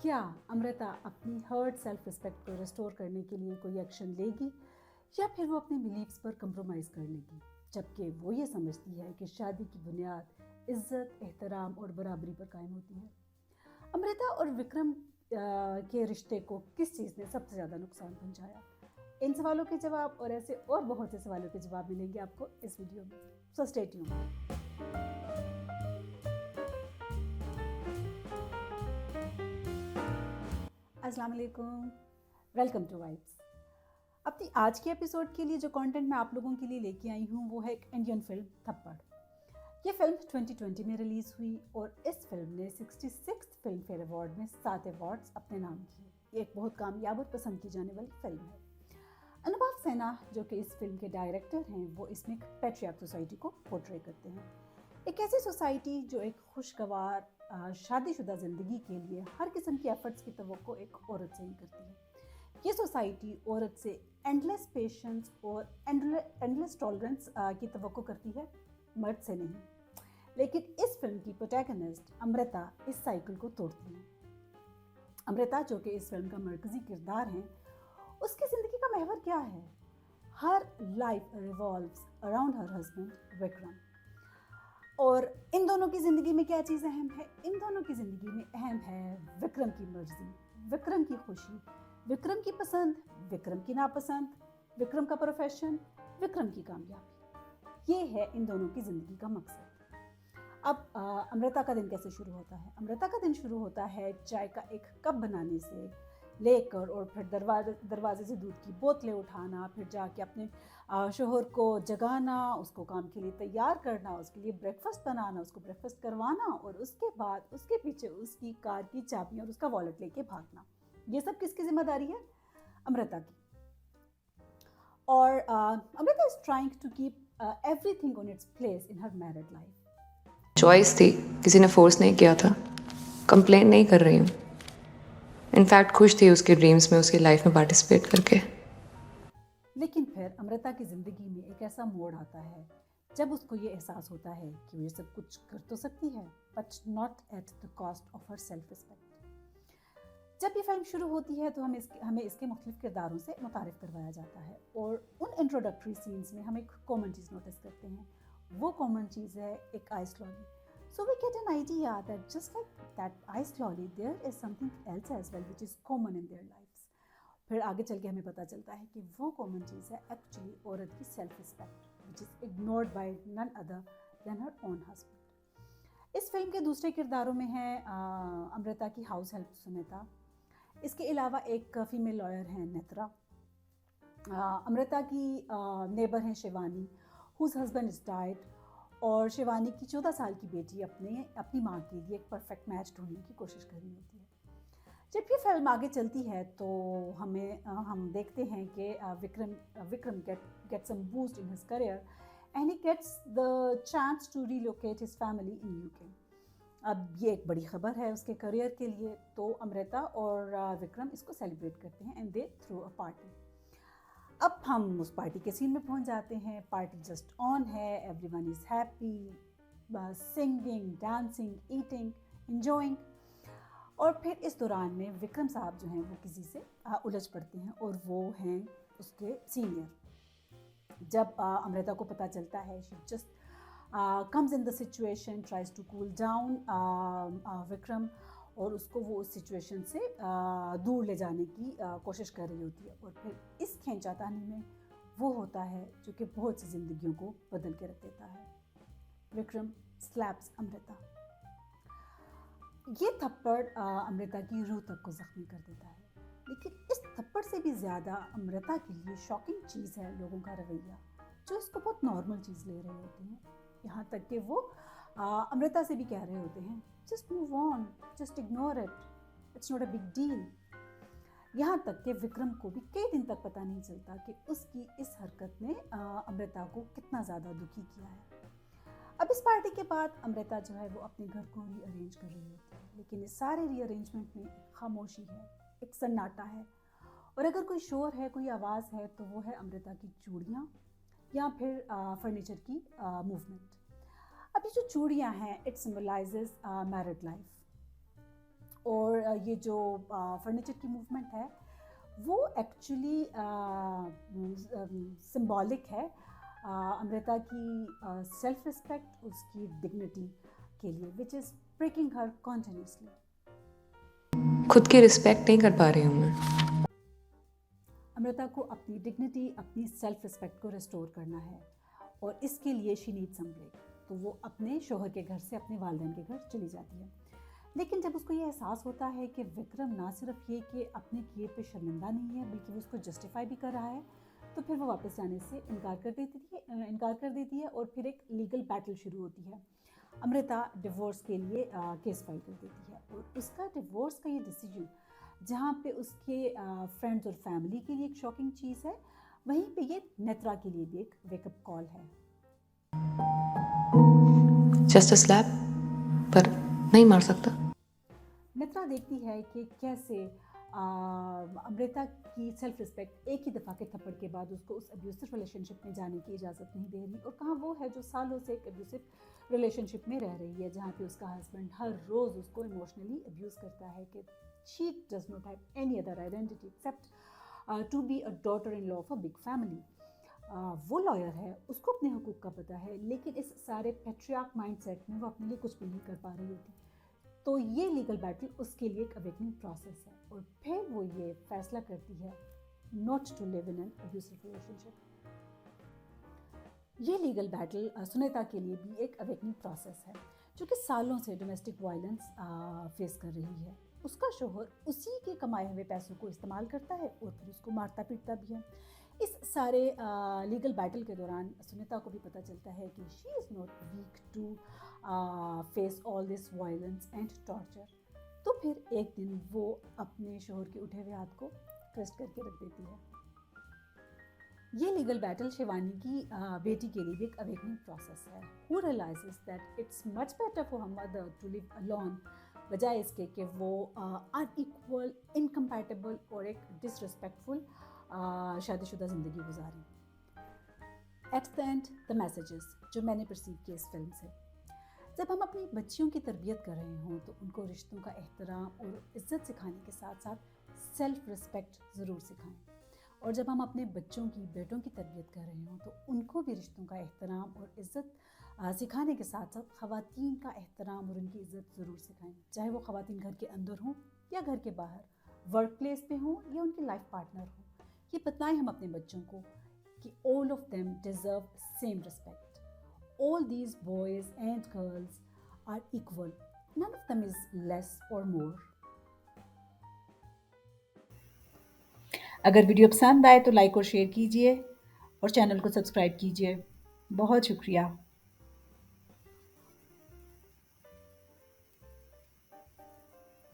क्या अमृता अपनी hurt self respect को रिस्टोर करने के लिए कोई एक्शन लेगी या फिर वो अपने बिलीव्स पर कंप्रोमाइज़ कर लेगी, जबकि वो ये समझती है कि शादी की बुनियाद इज्जत, एहतराम और बराबरी पर कायम होती है। अमृता और विक्रम के रिश्ते को किस चीज़ ने सबसे ज़्यादा नुकसान पहुंचाया? इन सवालों के जवाब और ऐसे और बहुत से सवालों के जवाब मिलेंगे आपको इस वीडियो में। So stay tuned. अस्सलाम वालेकुम, वेलकम टू वाइब्स। अपनी आज के एपिसोड के लिए जो कंटेंट मैं आप लोगों के लिए लेके आई हूँ वो है एक इंडियन फिल्म थप्पड़। ये फिल्म 2020 में रिलीज़ हुई और इस फिल्म ने 66 फिल्म फेयर अवार्ड में 7 अवार्ड्स अपने नाम किए। ये एक बहुत कामयाब और पसंद की जाने वाली फिल्म है। अनुभव सिन्हा जो कि इस फिल्म के डायरेक्टर हैं, वो इसमें एक पैट्रियार्क सोसाइटी को पोर्ट्रे करते हैं। एक ऐसी सोसाइटी जो एक खुशगवार शादीशुदा ज़िंदगी के लिए हर किस्म की एफर्ट्स की तवक्को एक औरत से ही करती है। ये सोसाइटी औरत से एंडलेस पेशेंस और एंडलेस टॉलरेंस की तवक्को करती है, मर्द से नहीं। लेकिन इस फिल्म की प्रोटैगनिस्ट अमृता इस साइकिल को तोड़ती है। अमृता जो कि इस फिल्म का मरकजी किरदार है, उसकी ज़िंदगी का महवर क्या है? हर life revolves around her husband Vikram. और इन दोनों की ज़िंदगी में क्या चीज़ अहम है? इन दोनों की ज़िंदगी में अहम है विक्रम की मर्जी, विक्रम की खुशी, विक्रम की पसंद, विक्रम की नापसंद, विक्रम का प्रोफेशन, विक्रम की कामयाबी। ये है इन दोनों की ज़िंदगी का मकसद। अब अमृता का दिन कैसे शुरू होता है? अमृता का दिन शुरू होता है चाय का एक कप बनाने से लेकर, और फिर दरवाजे से दूध की बोतलें उठाना, फिर जाके अपने शोहर को जगाना, उसको काम के लिए तैयार करना, उसके लिए ब्रेकफास्ट बनाना, उसको ब्रेकफास्ट करवाना, और उसके बाद उसके पीछे उसकी कार की चाबियाँ और उसका वॉलेट लेके भागना। ये सब किसकी जिम्मेदारी है? अमृता की। और Amrita is trying to keep everything on its place in her married life. Choice थी, किसी ने फोर्स नहीं किया था। कंप्लेन नहीं कर रही हूँ, इनफैक्ट खुश थी उसके ड्रीम्स में, उसकी लाइफ में पार्टिसिपेट करके। लेकिन फिर अमृता की ज़िंदगी में एक ऐसा मोड़ आता है जब उसको ये एहसास होता है कि वो ये सब कुछ कर तो सकती है, but not at the cost of her self respect. जब ये फिल्म शुरू होती है तो हमें इसके मुख्तलिफ किरदारों से मुतारिफ करवाया जाता है, और उन इंट्रोडक्टरी सीन्स में हम एक कॉमन चीज़ नोटिस करते हैं। वो कॉमन चीज़ है एक ice lolly. So we get an idea that just like that ice lolly, there is something else as well which is common in their lives. फिर आगे चल के हमें पता चलता है कि वो कॉमन चीज़ है एक्चुअली औरत की self respect, which is ignored by none other than her own husband. इस फिल्म के दूसरे किरदारों में है अमृता की हाउस हेल्प सुनीता। इसके अलावा एक फीमेल लॉयर हैं नेत्रा। अमृता की नेबर हैं Shivani, whose husband is died, और शिवानी की 14 साल की बेटी अपनी माँ के लिए एक परफेक्ट मैच ढूंढने की कोशिश कर रही होती है। जब ये फिल्म आगे चलती है तो हम देखते हैं कि Vikram get some boost in his career and he gets the chance to relocate his family in UK. अब ये एक बड़ी खबर है उसके करियर के लिए, तो अमृता और विक्रम इसको सेलिब्रेट करते हैं and they throw a party. अब हम उस पार्टी के सीन में पहुंच जाते हैं। पार्टी जस्ट ऑन है, everyone is happy, singing, dancing, eating, enjoying. और फिर इस दौरान में विक्रम साहब जो हैं वो किसी से उलझ पड़ते हैं, और वो हैं उसके सीनियर। जब अमृता को पता चलता है, she just comes in the situation, tries to cool down Vikram, और उसको वो उस सिचुएशन से दूर ले जाने की कोशिश कर रही होती है। और फिर इस खींचातानी में वो होता है जो कि बहुत सी जिंदगियों को बदल के रख देता है। विक्रम स्लैप्स अमृता। ये थप्पड़ अमृता की रूह तक को ज़ख्मी कर देता है। लेकिन इस थप्पड़ से भी ज़्यादा अमृता के लिए शॉकिंग चीज़ है लोगों का रवैया, जो इसको बहुत नॉर्मल चीज़ ले रहे होते हैं। यहाँ तक कि वो अमृता से भी कह रहे होते हैं, just move on, just ignore it, it's not a big deal. यहाँ तक कि विक्रम को भी कई दिन तक पता नहीं चलता कि उसकी इस हरकत ने अमृता को कितना ज़्यादा दुखी किया है। अब इस पार्टी के बाद अमृता जो है वो अपने घर को रीअरेंज कर रही होती है, लेकिन इस सारे रीअरेंजमेंट में खामोशी है, एक सन्नाटा है, और अगर कोई शोर है, कोई आवाज़ है, तो वो है अमृता की चूड़ियाँ या फिर फर्नीचर की मूवमेंट। अब ये जो चूड़ियाँ हैं, इट सिम्बलाइजेस मैरिड लाइफ, और ये जो फर्नीचर की मूवमेंट है वो एक्चुअली सिंबॉलिक है अमृता की सेल्फ रिस्पेक्ट, उसकी डिग्निटी के लिए, which is breaking her continuously. खुद की रिस्पेक्ट नहीं कर पा रही हूँ मैं। अमृता को अपनी डिग्निटी, अपनी सेल्फ रिस्पेक्ट को रिस्टोर करना है और इसके लिए शी नीड सम ब्रेक। तो वो अपने शोहर के घर से अपने वालिदैन के घर चली जाती है। लेकिन जब उसको ये एहसास होता है कि विक्रम ना सिर्फ ये कि अपने किए पे शर्मिंदा नहीं है बल्कि वो उसको जस्टिफाई भी कर रहा है, तो फिर वो वापस जाने से इनकार कर देती है और फिर एक लीगल बैटल शुरू होती है। अमृता डिवोर्स के लिए केस फाइल कर देती है और उसका डिवोर्स का ये डिसीजन, जहाँ पे उसके फ्रेंड्स और फैमिली के लिए एक शॉकिंग चीज़ है, वहीं पे ये नेत्रा के लिए भी एक वेकअप कॉल है। जस्ट अ स्लैप, पर नहीं मार सकता। नेत्रा देखती है कि कैसे अमृता की सेल्फ रिस्पेक्ट एक ही दफ़ा के थप्पड़ के बाद उसको उस अब्यूसिव रिलेशनशिप में जाने की इजाज़त नहीं दे रही, और कहाँ वो है जो सालों से एक अब्यूसिव रिलेशनशिप में रह रही है जहाँ पे उसका हस्बैंड हर रोज़ उसको इमोशनली अब्यूज़ करता है कि she does not have any other identity except to be a daughter in law of a big family. वो लॉयर है, उसको अपने हकूक़ का पता है, लेकिन इस सारे पैट्रियार्क माइंडसेट में वो अपने लिए कुछ भी नहीं कर पा रही होती। तो ये लीगल बैटल उसके लिए एक अवेकनिंग प्रोसेस है और फिर वो ये फैसला करती है not to live in an abusive relationship. ये लीगल बैटल सुनीता के लिए भी एक अवेकनिंग प्रोसेस है, जो कि सालों से डोमेस्टिक वायलेंस फेस कर रही है। उसका शोहर उसी के कमाए हुए पैसों को इस्तेमाल करता है और फिर उसको मारता पीटता भी है। इस सारे लीगल बैटल के दौरान सुनीता को भी पता चलता है कि she is not weak to face all this violence and torture. तो फिर एक दिन वो अपने शोहर के उठे हुए हाथ को ट्विस्ट करके रख देती है। ये लीगल बैटल शिवानी की बेटी के लिए भी एक अवेकनिंग प्रोसेस है, who realises that it's much better for her mother to live alone, बजाय इसके कि वो अनइक्वल, इनकम्पैटिबल और एक डिसरिस्पेक्टफुल शादीशुदा ज़िंदगी गुजारें। At the end the messages जो मैंने परसीव किए इस फिल्म से, जब हम अपनी बच्चियों की तरबियत कर रहे हों तो उनको रिश्तों का एहतराम और इज़्ज़त सिखाने के साथ साथ सेल्फ रिस्पेक्ट ज़रूर सिखाएं, और जब हम अपने बच्चों की, बेटों की तरबियत कर रहे हों तो उनको भी रिश्तों का एहतराम और इज़्ज़त सिखाने के साथ साथ ख़वातीन का एहतराम और उनकी इज़्ज़त ज़रूर सिखाएं, चाहे वो ख़वातीन घर के अंदर हों या घर के बाहर, वर्क प्लेस पे हों या उनके लाइफ पार्टनर हों। ये बताएं हम अपने बच्चों को कि all of them deserve same respect. All these boys and girls are equal. None of them is less or more. अगर वीडियो पसंद आए तो लाइक और शेयर कीजिए और चैनल को सब्सक्राइब कीजिए। बहुत शुक्रिया।